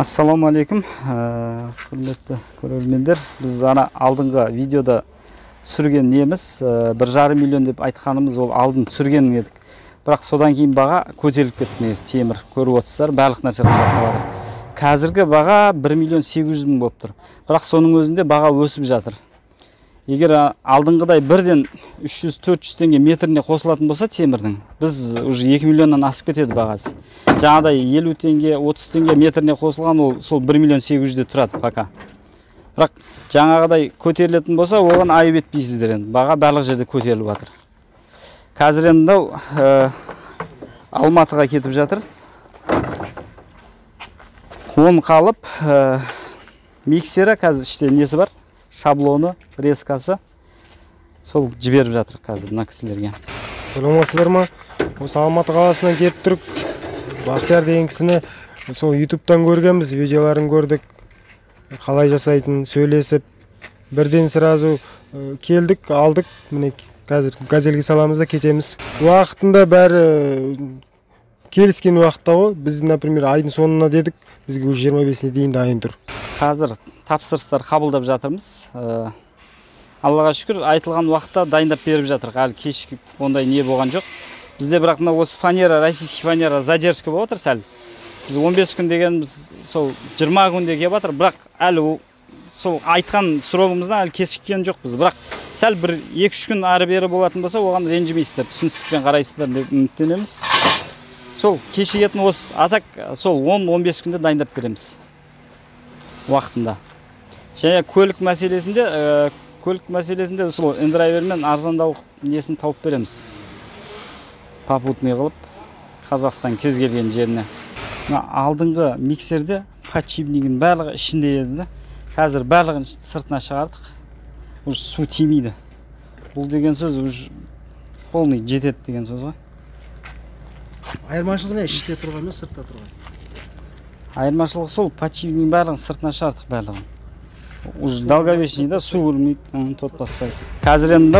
Assalamu alaikum, hurmatli ko'ruvchilar. Biz ana aldınғы videoda түсірген неміз 1,5 миллион деп айтқанымыз ол алдын түсірген едік. Бірақ содан кейін баға көтеріліп кетті негізі темір. Көріп отырсыздар, барлық нәрсе қымбаттап жатыр. Қазіргі баға 1,800,000 болып тұр. Бірақ соның өзінде баға өсіп жатыр. Егер алдыңғыдай бірден 300-400 теңге метріне қосылатын болса темірдің, біз уже 2 миллионнан асып кетеді бағасы. Жаңадай 50 теңге, 30 теңге метріне қосылған ол сол 1,800,000 тұрады пока. Бірақ жаңағыдай көтерілетін болса, оған айып етпейсіздер енді. Баға барлық жерде көтеріліп жатыр. Қазір енді Алматыға кетіп жатыр. 10 қалып, миксері қазір іште несі бар? Шаблоны, резкасы. Сол жіберіп жатыр қазір мына кісілерге. Саламатсыздар ма? Осы Алматы қаласынан келіп тұрып, Бақтияр деген кісіні сол YouTube'дан көргенбіз, видеоларын көрдік. Қалай жасайтын, сөйлесіп, бірден сразу келдік, алдық. Міне қазір газельге саламыз да кетеміз. Уақытында бәрі келіскен уақытта ғой. Біз, например, айдың соңына дедік, бізге уже 25-не дейін дайын тұр. Қазір тапсырыстар қабылдап жатырмыз. Аллаға шүкір, айтылған уақытта дайындап беріп жатыр. Әлі кешігіп ондай не болған жоқ. Бізде бірақ мына осы фанера, российский фанера задержка болып отыр сәл. Біз 15 күн дегеніміз сол 20 күнде келіп жатыр, бірақ әлі сол айтқан срогымыздан әлі кешіккен жоқпыз. Бірақ сәл бір 2-3 күн ары бері болатын болса, оған ренжімейсіздер, түсіністікпен қарайсыздар деп үміттенеміз. Сол кешігетін осы атак сол 10-15 күнде дайындап береміз уақытында. Және көлік мәселесінде сол энддрайвермен арзандау несін тауып береміз. Попутный қылып Қазақстан кез келген жеріне. Алдыңғы миксерде подшипнигінің барлығы ішінде еді. Қазір барлығын сыртына шығардық. Уже су тимейді. Бұл деген сөз уже полный жетеді деген сөз ғой. Айырмашылығы не? Іште тұрған мен сыртта тұрған? Айырмашылығы сол подшипнигінің барлығын сыртына шығардық барлығын. Уже долговечныйда су өлмейді, тот баспайды. Қазір енді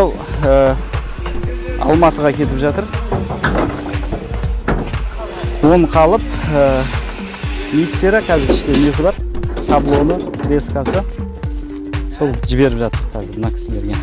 Алматыға кетіп жатыр. 10 қалып, миксері қазір іште несі бар? Шаблоны, резкасы. Сол жіберіп жатыр қазір мына кісілерге.